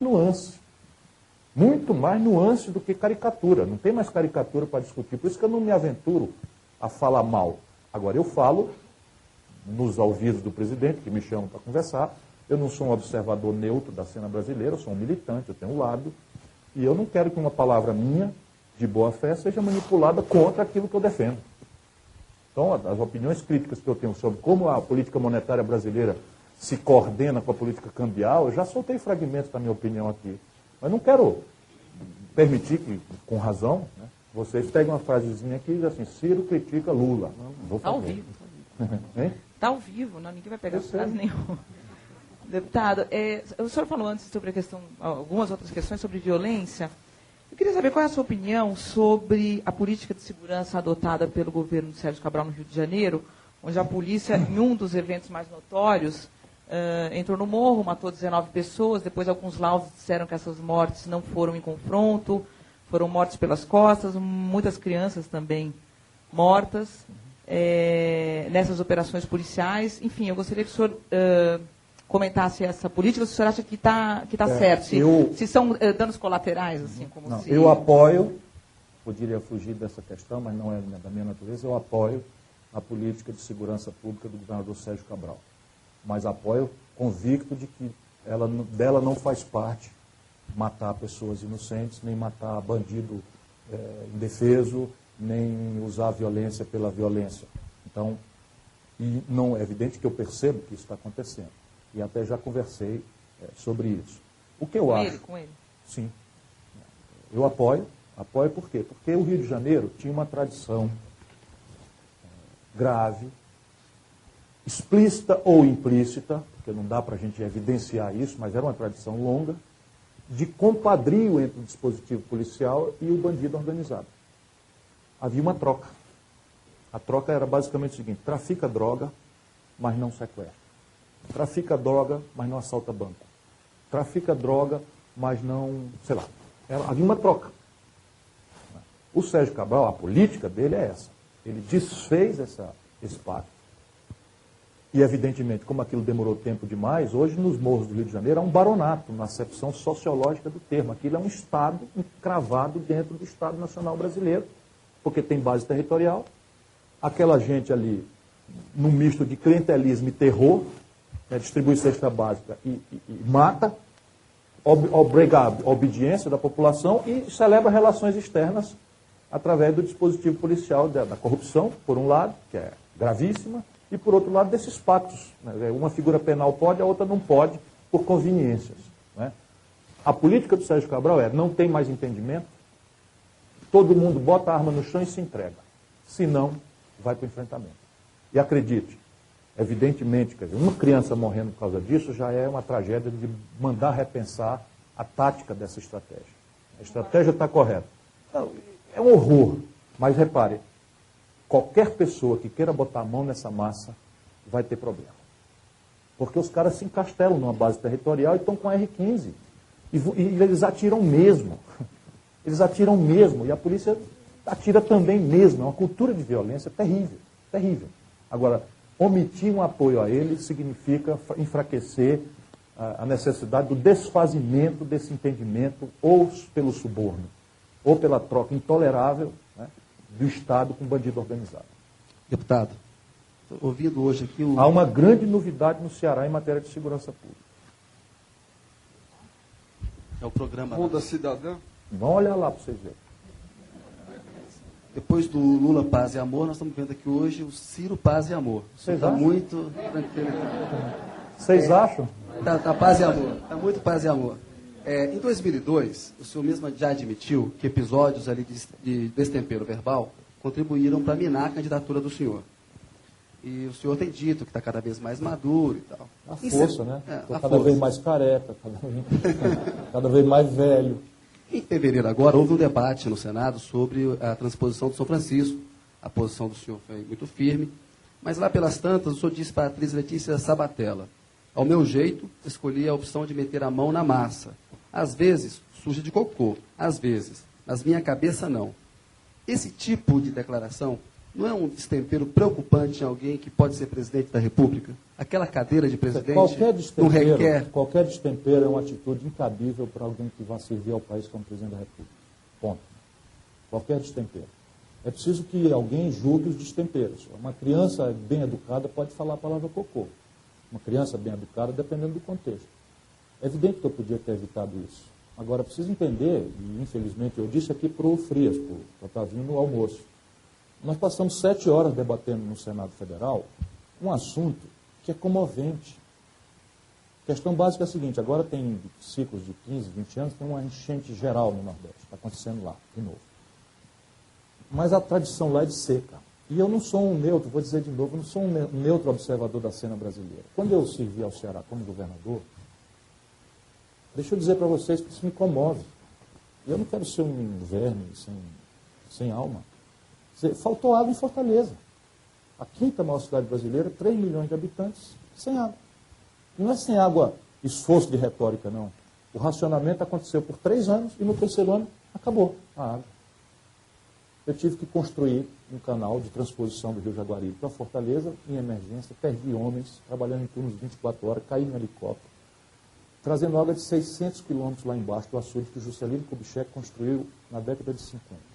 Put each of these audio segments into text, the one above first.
nuance. Muito mais nuance do que caricatura. Não tem mais caricatura para discutir. Por isso que eu não me aventuro a falar mal. Agora, eu falo nos ouvidos do presidente, que me chamam para conversar. Eu não sou um observador neutro da cena brasileira, eu sou um militante, eu tenho um lado. E eu não quero que uma palavra minha, de boa fé, seja manipulada contra aquilo que eu defendo. Então, as opiniões críticas que eu tenho sobre como a política monetária brasileira se coordena com a política cambial, eu já soltei fragmentos da minha opinião aqui. Mas não quero permitir que, com razão, né, vocês peguem uma frasezinha aqui e dizem assim, Ciro critica Lula. Não vou fazer. Está ao vivo. Está ao vivo, não, ninguém vai pegar frase nenhuma. Deputado, o senhor falou antes sobre a questão, algumas outras questões sobre violência. Eu queria saber qual é a sua opinião sobre a política de segurança adotada pelo governo de Sérgio Cabral no Rio de Janeiro, onde a polícia, em um dos eventos mais notórios, entrou no morro, matou 19 pessoas, depois alguns laudos disseram que essas mortes não foram em confronto, foram mortes pelas costas, muitas crianças também mortas nessas operações policiais. Enfim, eu gostaria que o senhor comentasse essa política, se o senhor acha que está certo, se são danos colaterais, assim, como não, se... Eu apoio, poderia fugir dessa questão, mas não é da minha natureza, eu apoio a política de segurança pública do governador Sérgio Cabral. Mas apoio convicto de que dela não faz parte matar pessoas inocentes, nem matar bandido indefeso, nem usar a violência pela violência. Então, e não é evidente que eu percebo que isso está acontecendo. E até já conversei sobre isso. O que eu acho... Com ele? Sim. Eu apoio. Apoio por quê? Porque o Rio de Janeiro tinha uma tradição grave, explícita ou implícita, porque não dá para a gente evidenciar isso, mas era uma tradição longa, de compadrio entre o dispositivo policial e o bandido organizado. Havia uma troca. A troca era basicamente o seguinte: trafica droga, mas não sequestra. Trafica droga, mas não assalta banco. Trafica droga, mas não... sei lá. Havia uma troca. O Sérgio Cabral, a política dele é essa. Ele desfez esse pacto. E, evidentemente, como aquilo demorou tempo demais, hoje nos morros do Rio de Janeiro há um baronato, na acepção sociológica do termo. Aquilo é um Estado encravado dentro do Estado Nacional Brasileiro, porque tem base territorial. Aquela gente ali, num misto de clientelismo e terror, distribui cesta básica e mata, obriga a obediência da população e celebra relações externas através do dispositivo policial da corrupção, por um lado, que é gravíssima, e por outro lado desses pactos. Uma figura penal pode, a outra não pode, por conveniências. Né? A política do Sérgio Cabral não tem mais entendimento, todo mundo bota a arma no chão e se entrega. Se não, vai para o enfrentamento. E acredite, evidentemente, quer dizer, uma criança morrendo por causa disso já é uma tragédia de mandar repensar a tática dessa estratégia. A estratégia está correta. Não, é um horror, mas repare, qualquer pessoa que queira botar a mão nessa massa vai ter problema. Porque os caras se encastelam numa base territorial e estão com a R-15. E eles atiram mesmo. Eles atiram mesmo. E a polícia atira também mesmo. É uma cultura de violência terrível. Terrível. Agora, omitir um apoio a ele significa enfraquecer a necessidade do desfazimento desse entendimento, ou pelo suborno, ou pela troca intolerável, né, do Estado com bandido organizado. Deputado, ouvindo hoje aqui Há uma grande novidade no Ceará em matéria de segurança pública. É o programa... Ronda Cidadã? Vão olhar lá para vocês verem. Depois do Lula Paz e Amor, nós estamos vendo aqui hoje o Ciro Paz e Amor. Vocês está acham? muito tranquilo. Vocês acham? Está paz e amor. Está muito paz e amor. Em 2002, o senhor mesmo já admitiu que episódios ali de destempero verbal contribuíram para minar a candidatura do senhor. E o senhor tem dito que está cada vez mais maduro e tal. A força, né? Estou cada força. vez mais careca, cada vez mais velho. Em fevereiro agora, houve um debate no Senado sobre a transposição do São Francisco. A posição do senhor foi muito firme. Mas lá pelas tantas, o senhor disse para a atriz Letícia Sabatella: ao meu jeito, escolhi a opção de meter a mão na massa. Às vezes, suja de cocô. Às vezes. Mas minha cabeça, não. Esse tipo de declaração não é um destempero preocupante em alguém que pode ser presidente da República? Aquela cadeira de presidente não requer... Qualquer destempero é uma atitude incabível para alguém que vá servir ao país como presidente da República. Ponto. Qualquer destempero. É preciso que alguém julgue os destemperos. Uma criança bem educada pode falar a palavra cocô. Uma criança bem educada, dependendo do contexto. É evidente que eu podia ter evitado isso. Agora, preciso entender, e infelizmente eu disse aqui para o Frias, para estar vindo no almoço. Nós passamos 7 horas debatendo no Senado Federal um assunto que é comovente. A questão básica é a seguinte: agora tem ciclos de 15, 20 anos, tem uma enchente geral no Nordeste. Está acontecendo lá, de novo. Mas a tradição lá é de seca. E eu não sou um neutro, vou dizer de novo, eu não sou um neutro observador da cena brasileira. Quando eu servi ao Ceará como governador, deixa eu dizer para vocês que isso me comove. Eu não quero ser um verme sem alma. Faltou água em Fortaleza. A 5ª maior cidade brasileira, 3 milhões de habitantes, sem água. Não é sem água esforço de retórica, não. O racionamento aconteceu por 3 anos e no 3º ano acabou a água. Eu tive que construir um canal de transposição do Rio Jaguaribe para Fortaleza, em emergência, perdi homens, trabalhando em turnos de 24 horas, caí no helicóptero, trazendo água de 600 quilômetros lá embaixo do açude que o Juscelino Kubitschek construiu na década de 50.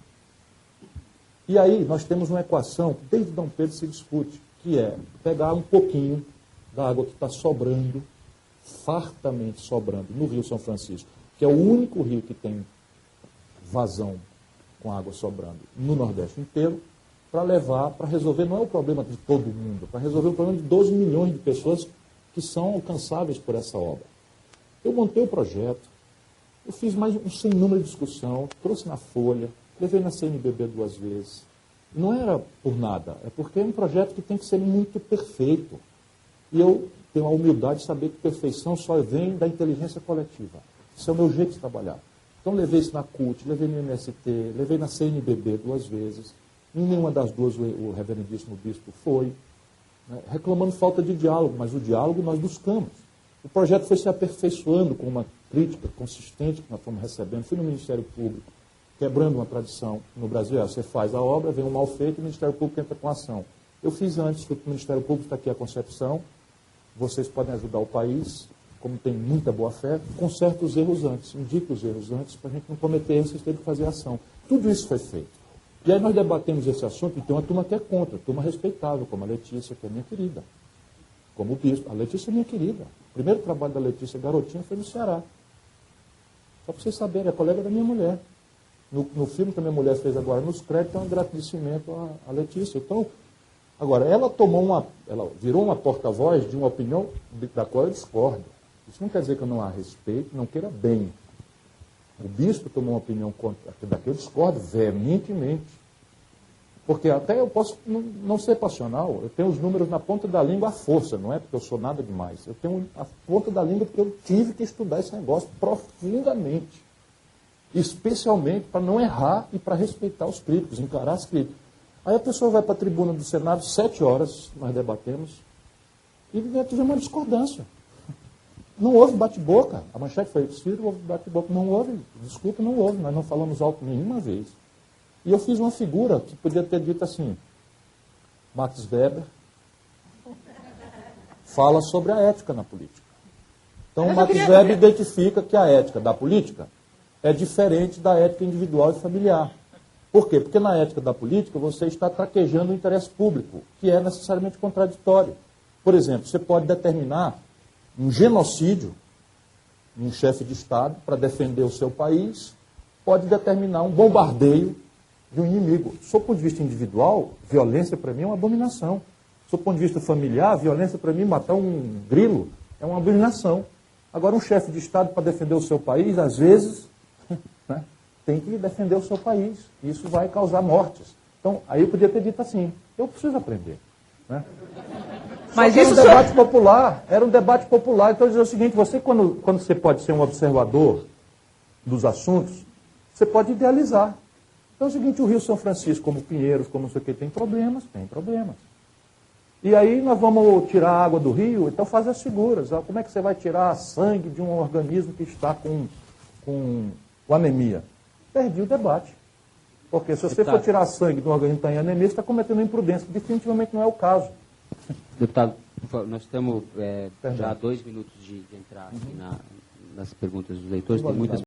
E aí nós temos uma equação que desde Dom Pedro se discute, que é pegar um pouquinho da água que está sobrando, fartamente sobrando, no Rio São Francisco, que é o único rio que tem vazão com água sobrando no Nordeste inteiro, para levar, para resolver, não é o problema de todo mundo, para resolver o problema de 12 milhões de pessoas que são alcançáveis por essa obra. Eu montei o projeto, eu fiz mais um sem número de discussão, trouxe na Folha, levei na CNBB 2 vezes. Não era por nada, é porque é um projeto que tem que ser muito perfeito. E eu tenho a humildade de saber que perfeição só vem da inteligência coletiva. Esse é o meu jeito de trabalhar. Então levei isso na CUT, levei no MST, levei na CNBB 2 vezes. Em nenhuma das duas o reverendíssimo bispo foi, né, reclamando falta de diálogo, mas o diálogo nós buscamos. O projeto foi se aperfeiçoando com uma crítica consistente que nós fomos recebendo. Fui no Ministério Público, quebrando uma tradição no Brasil. Você faz a obra, vem um mal feito e o Ministério Público entra com a ação. Eu fiz antes, fui para o Ministério Público, está aqui a concepção. Vocês podem ajudar o país, como tem muita boa-fé, conserta os erros antes, indica os erros antes, para a gente não cometer erros, vocês terem que fazer ação. Tudo isso foi feito. E aí nós debatemos esse assunto, e tem uma turma que é contra, turma respeitável, como a Letícia, que é minha querida. Como o bispo. A Letícia é minha querida. O primeiro trabalho da Letícia garotinha foi no Ceará. Só para vocês saberem, é colega da minha mulher. No filme que a minha mulher fez agora, nos créditos, é um agradecimento à Letícia. Então, agora, ela virou uma porta-voz de uma opinião da qual eu discordo. Isso não quer dizer que eu não a respeito, não queira bem. O bispo tomou uma opinião da que eu discordo veementemente. Porque até eu posso não ser passional, eu tenho os números na ponta da língua à força, não é porque eu sou nada demais. Eu tenho a ponta da língua porque eu tive que estudar esse negócio profundamente. Especialmente para não errar e para respeitar os críticos, encarar as críticas. Aí a pessoa vai para a tribuna do Senado, 7 horas, nós debatemos, e tivemos uma discordância. Não houve bate-boca. A manchete foi, Ciro, houve bate-boca. Não houve, desculpa, não houve. Nós não falamos alto nenhuma vez. E eu fiz uma figura que podia ter dito assim, Max Weber fala sobre a ética na política. Então, Max Weber identifica que a ética da política é diferente da ética individual e familiar. Por quê? Porque na ética da política você está traquejando o interesse público, que é necessariamente contraditório. Por exemplo, você pode determinar um genocídio em um chefe de Estado para defender o seu país, pode determinar um bombardeio de um inimigo. Do ponto de vista individual, violência para mim é uma abominação. Do ponto de vista familiar, violência para mim, matar um grilo, é uma abominação. Agora, um chefe de Estado para defender o seu país, às vezes, né, tem que defender o seu país. Isso vai causar mortes. Então, aí eu podia ter dito assim, eu preciso aprender. Né? Mas isso era um debate popular. Então, eu dizer o seguinte, você, quando você pode ser um observador dos assuntos, você pode idealizar. Então é o seguinte, o Rio São Francisco, como Pinheiros, como não sei o que, tem problemas? Tem problemas. E aí nós vamos tirar a água do rio, então faz as figuras. Como é que você vai tirar sangue de um organismo que está com anemia? Perdi o debate. Porque se você for tirar sangue de um organismo que está em anemia, você está cometendo imprudência. Definitivamente não é o caso. Deputado, nós temos já 2 minutos de entrar aqui nas perguntas dos leitores. Tem muitas